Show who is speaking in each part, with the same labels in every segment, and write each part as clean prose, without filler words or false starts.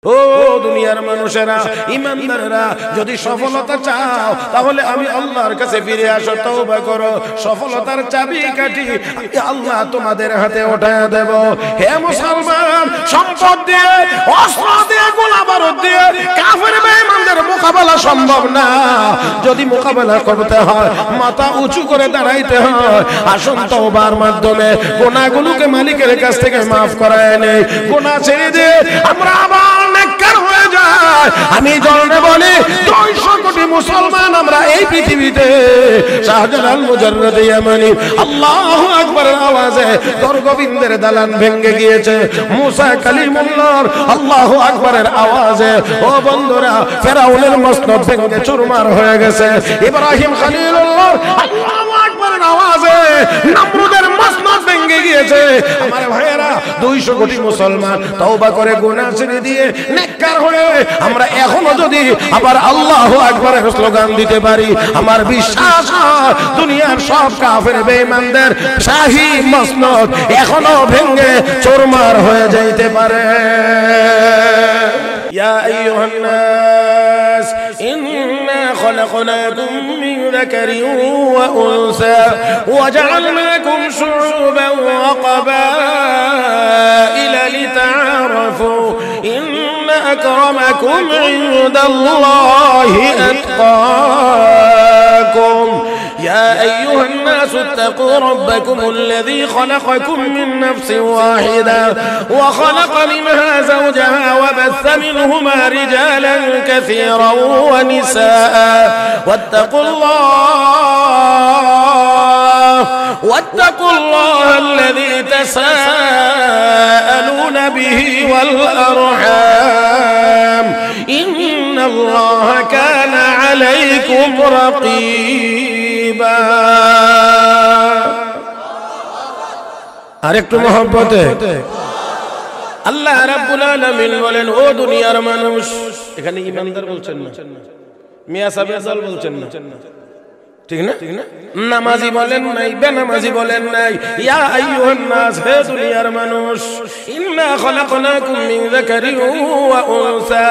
Speaker 1: ও দুনিয়ার মানুষেরা, ইমানদারেরা, যদি সফলতা চাও তাহলে আমি আল্লাহর কাছে ফিরে আসো, তওবা করো। সফলতার চাবিকাঠি আল্লাহ তোমাদের হাতে উঠায় দেব। হে মুসলমান, সম্পদ দিয়ে, অস্ত্র দিয়ে, গোলা বারুদ দিয়ে কাফের বেঈমানদের মোকাবেলা সম্ভব না। যদি মোকাবেলা করতে হয়, মাথা উঁচু করে দাঁড়াইতে হয়। আসুন তওবার মাধ্যমে গুনাহগুলোকে মালিকের কাছ থেকে মাফ করায় নেই। গুনাহ ছেড়ে দিয়ে আমরা আবার নেককার হয়ে যায়। আমি জলনে বলি 200 কোটি মুসলমান আমরা এই পৃথিবীতে। শাহজালাল মুজাররদ ইয়ামানি আল্লাহু আকবারের আওয়াজে দরগোবিন্দের দালান ভেঙে গিয়েছে। মুসা কালিমুল্লাহর আল্লাহু আকবারের আওয়াজে ও বন্ধুরা ফেরাউনের মসনদ ভেঙে চুরমার হয়ে গেছে। ইব্রাহিম খলিলুল্লাহর আল্লাহু আকবারের আওয়াজে নমরুদের মসনদ ভেঙে গিয়েছে। আমার ভাইয়েরা, 200 কোটি মুসলমান তওবা করে গুনাহ ছেড়ে দিয়ে নেককার হয়ে আমরা এখনো যদি আবার আল্লাহু আকবারের স্লোগান দিতে পারি, আমার বিশ্বাস দুনিয়ার সব কাফের বেঈমানদের শাহী মসনদ এখনো ভেঙে চুরমার হয়ে যাইতে পারে। ইয়া আইয়ুহান নাস ইন্না খলাকনাকুম মিন যাকারিন ওয়া উনসা ওয়া জাআলনাকুম শুউবান ওয়া ক্বাবাইলা লিতাআরাফু ইন্না আকরামাকুম ইনদাল্লাহি আতকাকুম। يا أيها الناس اتقوا ربكم الذي خلقكم من نفس واحدة وخلق منها زوجها وبث منهما رجالا كثيرا ونساء واتقوا الله الذي تساءلون به والأرحام إن الله كان عليكم رقيبا। আরেকটু মহব্বতে আল্লাহ রাব্বুল আলামিন বলেন, ও দুনিয়ার মানুষ। এখানে ইমানদার বলছেন না, মিয়া সাহেব বলছেন না, ঠিক না? নামাজি বলেন নাই, বেনামাজি বলেন নাই। ইয়া আইয়ুহান নাস, হে দুনিয়ার মানুষ, ইন্না খলাকনাকুম মিন যাকারিন ওয়া উনসা,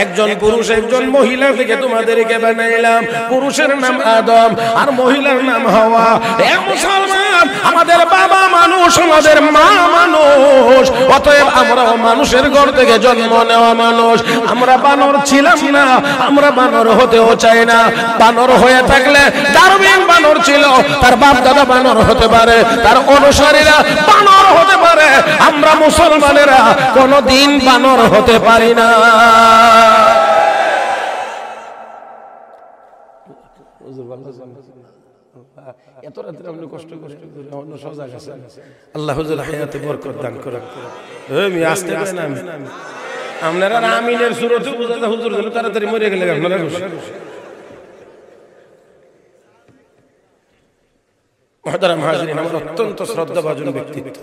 Speaker 1: একজন পুরুষ একজন মহিলা থেকে তোমাদেরকে বানাইলাম। পুরুষের নাম আদম আর মহিলার নাম হাওয়া। হে মুসলমান, আমাদের বাবা মানুষ, আমাদের মা মানুষ, অতএব আমরাও মানুষের ঘর থেকে জন্ম নেওয়া মানুষ। আমরা বানর ছিলাম না, আমরা বানর হতেও চাই না। বানর হয়ে থাকলে ডারউইন বানর ছিল, তার বাপ দাদা বানর হতে পারে, তার অনুসারীরা বানর হতে পারে। আমরা মুসলমানেরা কোনদিন বানর হতে পারি না। এত রাতে আপনি কষ্ট করে অন্য সজাগ আছেন। আল্লাহ হুজুর হায়াতে বরকত দান করুন। আমি আসতে পারি না, আপনারা আমিনের সুরতে বুঝাতে হুজুর যেন তাড়াতাড়ি মরে গেলে আপনারা মুহতারাম হাজিরিন, আমার অত্যন্ত শ্রদ্ধাভাজন ব্যক্তিত্ব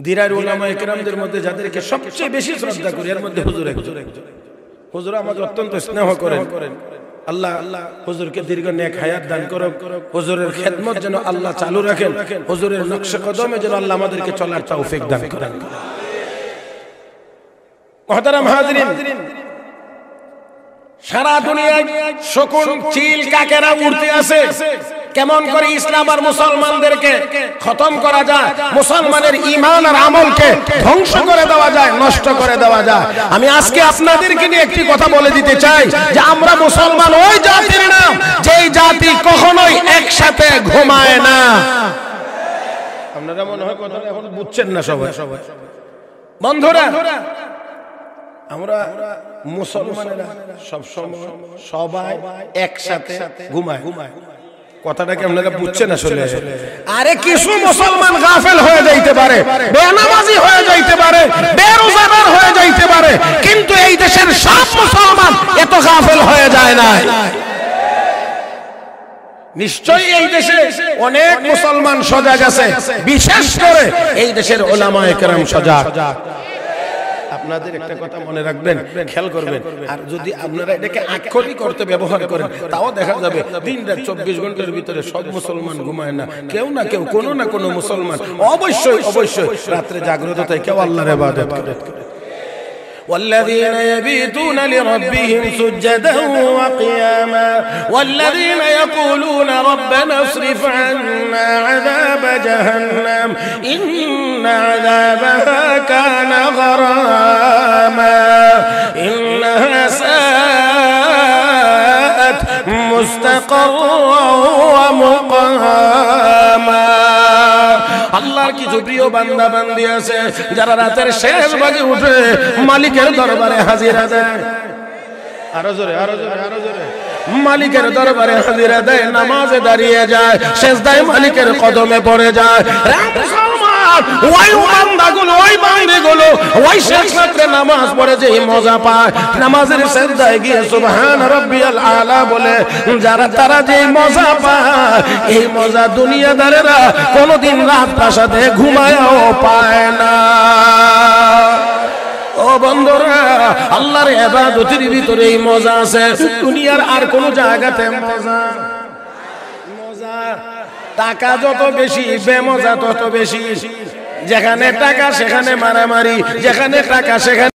Speaker 1: দিরার উলামায়ে কেরামদের মধ্যে যাদেরকে সবচেয়ে বেশি শ্রদ্ধা করি এর মধ্যে হুজুর একজন। হুজুর আমাকে অত্যন্ত স্নেহ করেন। আল্লাহ হুজুরকে দীর্ঘ নেক হায়াত দান করুন। হুজুরের খেদমত যেন আল্লাহ চালু রাখেন। হুজুরের নকশে কদমে যেন আল্লাহ আমাদেরকে চলার তৌফিক দান করেন। মুহতারাম হাজিরিন, সারা দুনিয়ায় শকুন, চিল, কাকেরা উড়তে আছে। কেমন করে ইসলাম আর মুসলমানদেরকে খতম করা যায়, মুসলমানের ঈমান আর আমলকে ধ্বংস করে দেওয়া যায়, নষ্ট করে দেওয়া যায়। আমি আজকে আপনাদেরকে নিয়ে একটি কথা বলে দিতে চাই যে আমরা মুসলমান ওই জাতির নাম যেই জাতি কখনোই একসাথে ঘুমায় না। আপনারা মনে হয় কথাটা এখন বুঝছেন না সবাই। বন্ধুরা, আমরা মুসলমানেরা সবসময় সবাই একসাথে ঘুমায়। কথাটাকে আপনারা বুঝছেন আসলে? আরে কিছু মুসলমান গাফেল হয়ে যাইতে পারে, বেনামাজি হয়ে যাইতে পারে, বেরোজাদার হয়ে যাইতে পারে, কিন্তু এই দেশের সব মুসলমান এত গাফেল হয়ে যায় না। নিশ্চয়ই এই দেশে অনেক মুসলমান সজাগ আছে, বিশেষ করে এই দেশের উলামায়ে কেরাম সজাগ। আপনাদের একটা কথা মনে রাখবেন, খেয়াল করবেন। আর যদি আপনারা এটাকে আক্ষরিক করতে ব্যবহার করেন, তাও দেখা যাবে দিন রাত 24 ঘন্টার ভিতরে সব মুসলমান ঘুমায় না। কেউ না কেউ, কোনো না কোনো মুসলমান অবশ্যই অবশ্যই রাত্রে জাগ্রত থাকে, কেউ আল্লাহর ইবাদত করে। والذين يبيتون لربهم سجدا وقياما والذين يقولون ربنا اصرف عنا عذاب جهنم إن عذابها كان غراما إنها ساءت مستقرا ومقاما আল্লাহর কিছু প্রিয় বান্দা বান্দি আছে যারা রাতের শেষ ভাগে উঠে মালিকের দরবারে হাজিরা দেয় আরো জোরে মালিকের দরবারে হাজিরা দেয় নামাজে দাঁড়িয়ে যায় সেজদায় মালিকের কদমে পড়ে যায় ওই বান্দাগুলো ওই বান্দিগুলো ওই শেষ রাতে নামাজ পড়ে যে মজা পায় নামাজের সেজদায় গিয়ে সুবহান রাব্বিয়াল আলা বলে যারা তারা যে মজা পায় এই মজা দুনিয়াদারেরা কোনোদিন রাত প্রাসাদে ঘুমায়ও পায় না ও বন্ধুরা আল্লাহর ইবাদতের ভিতরে এই মজা আছে দুনিয়ার আর কোন জায়গাতে মজা টাকা যত বেশি বেমজা তত বেশি যেখানে টাকা সেখানে মারামারি যেখানে টাকা সেখানে